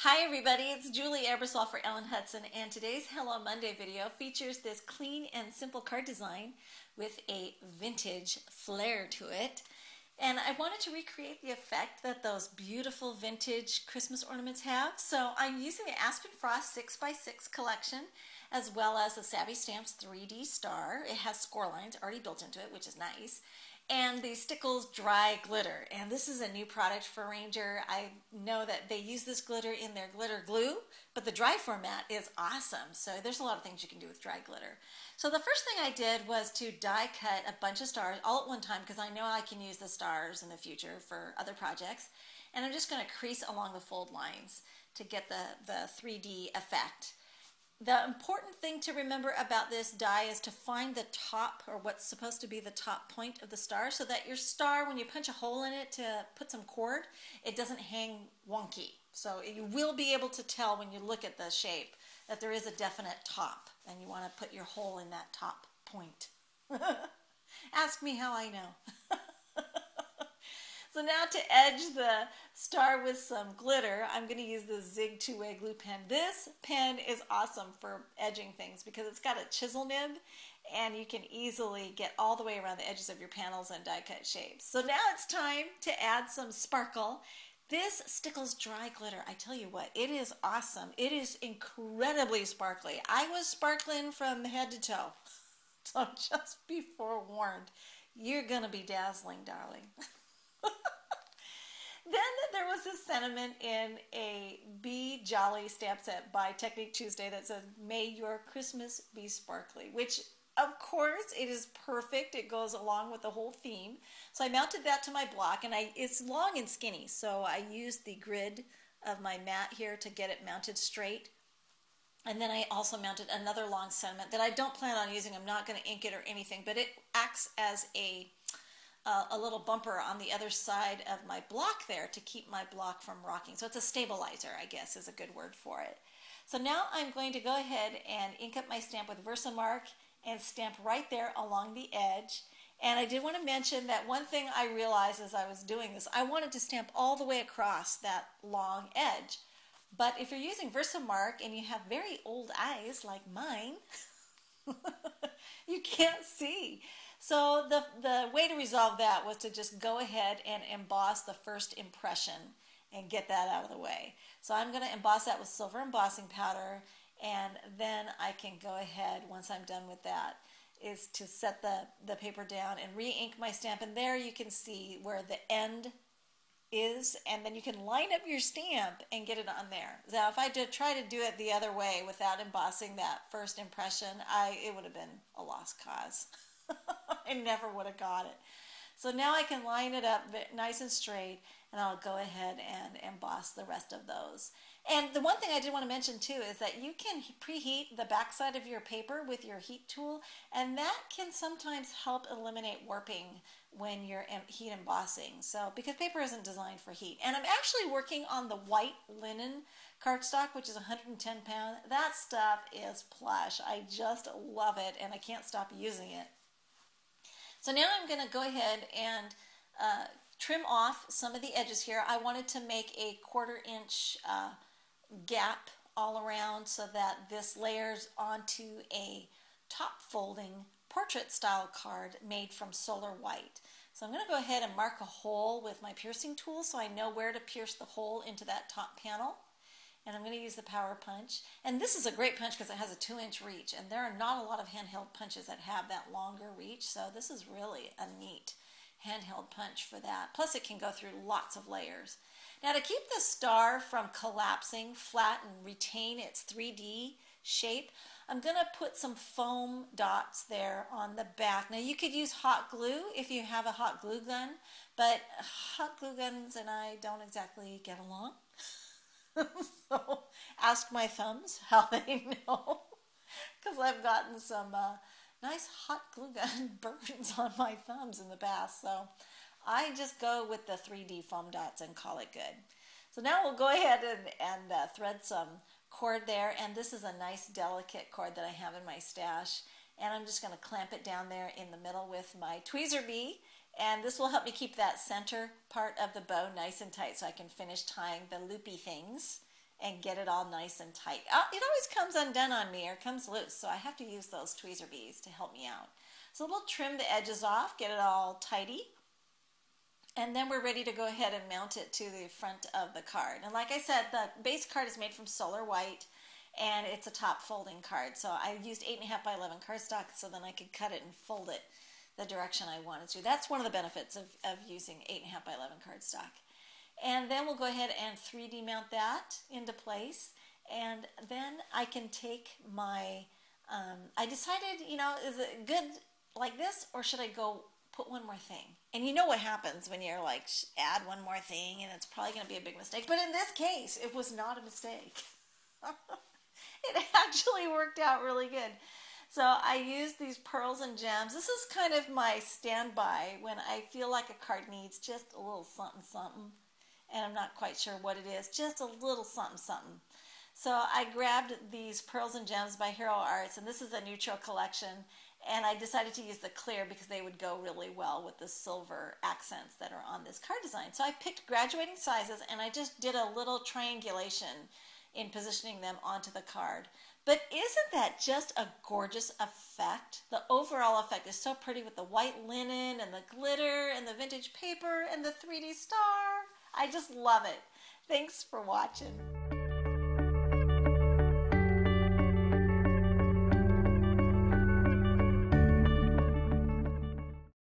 Hi everybody, it's Julie Eberswall for Ellen Hutson, and today's Hello Monday video features this clean and simple card design with a vintage flair to it. And I wanted to recreate the effect that those beautiful vintage Christmas ornaments have. So I'm using the Aspen Frost 6x6 collection as well as the Savvy Stamps 3D Star. It has score lines already built into it, which is nice. And the Stickles Dry Glitter. And this is a new product for Ranger. I know that they use this glitter in their glitter glue, but the dry format is awesome. So there's a lot of things you can do with dry glitter. So the first thing I did was to die cut a bunch of stars all at one time because I know I can use the stars in the future for other projects. And I'm just going to crease along the fold lines to get the 3D effect. The important thing to remember about this die is to find the top, or what's supposed to be the top point of the star, so that your star, when you punch a hole in it to put some cord, it doesn't hang wonky. So you will be able to tell when you look at the shape that there is a definite top, and you want to put your hole in that top point. Ask me how I know. So now to edge the star with some glitter, I'm going to use the Zig 2-way glue pen. This pen is awesome for edging things because it's got a chisel nib and you can easily get all the way around the edges of your panels and die cut shapes. So now it's time to add some sparkle. This Stickles Dry Glitter, I tell you what, it is awesome. It is incredibly sparkly. I was sparkling from head to toe. So just be forewarned, you're going to be dazzling, darling. Then there was this sentiment in a Be Jolly stamp set by Technique Tuesday that said, "May your Christmas be sparkly," which of course it is perfect. It goes along with the whole theme. So I mounted that to my block, and it's long and skinny, so I used the grid of my mat here to get it mounted straight. And then I also mounted another long sentiment that I don't plan on using. I'm not going to ink it or anything, but it acts as a little bumper on the other side of my block there to keep my block from rocking. So it's a stabilizer, I guess is a good word for it. So now I'm going to go ahead and ink up my stamp with versamark and stamp right there along the edge. And I did want to mention that one thing I realized as I was doing this, I wanted to stamp all the way across that long edge. But if you're using versamark and you have very old eyes like mine, you can't see. So the way to resolve that was to just go ahead and emboss the first impression and get that out of the way. So I'm going to emboss that with silver embossing powder, and then I can go ahead, once I'm done with that, is to set the paper down and re-ink my stamp. And there you can see where the end is, and then you can line up your stamp and get it on there. Now if I did try to do it the other way without embossing that first impression, it would have been a lost cause. I never would have got it. So now I can line it up nice and straight, and I'll go ahead and emboss the rest of those. And the one thing I did want to mention too is that you can preheat the backside of your paper with your heat tool, and that can sometimes help eliminate warping when you're heat embossing. So because paper isn't designed for heat. And I'm actually working on the white linen cardstock, which is 110 pounds. That stuff is plush. I just love it, and I can't stop using it. So now I'm going to go ahead and trim off some of the edges here. I wanted to make a 1/4 inch gap all around so that this layers onto a top folding portrait style card made from solar white. So I'm going to go ahead and mark a hole with my piercing tool so I know where to pierce the hole into that top panel. And I'm going to use the power punch. And this is a great punch because it has a 2-inch reach, and there are not a lot of handheld punches that have that longer reach, so this is really a neat handheld punch for that. Plus it can go through lots of layers. Now to keep the star from collapsing flat and retain its 3D shape, I'm going to put some foam dots there on the back. Now you could use hot glue if you have a hot glue gun, but hot glue guns and I don't exactly get along. So ask my thumbs how they know, because I've gotten some nice hot glue gun burns on my thumbs in the past. So I just go with the 3D foam dots and call it good. So now we'll go ahead and thread some cord there, and this is a nice delicate cord that I have in my stash, and I'm just going to clamp it down there in the middle with my tweezer bee, and this will help me keep that center part of the bow nice and tight so I can finish tying the loopy things and get it all nice and tight. It always comes undone on me or comes loose, so I have to use those tweezer bees to help me out. So we'll trim the edges off, get it all tidy, and then we're ready to go ahead and mount it to the front of the card. And like I said, the base card is made from Solar White, and it's a top folding card. So I used 8.5 by 11 cardstock so then I could cut it and fold it the direction I wanted to. That's one of the benefits of using 8.5 by 11 cardstock. And then we'll go ahead and 3D mount that into place. And then I can take my, I decided, you know, is it good like this, or should I go put one more thing? And you know what happens when you're like, add one more thing, and it's probably going to be a big mistake. But in this case, it was not a mistake. It actually worked out really good. So I used these pearls and gems. This is kind of my standby when I feel like a card needs just a little something, something. And I'm not quite sure what it is, just a little something, something. So I grabbed these Pearls and Gems by Hero Arts, and this is a neutral collection. And I decided to use the clear because they would go really well with the silver accents that are on this card design. So I picked graduating sizes, and I just did a little triangulation in positioning them onto the card. But isn't that just a gorgeous effect? The overall effect is so pretty with the white linen and the glitter and the vintage paper and the 3D star. I just love it. Thanks for watching.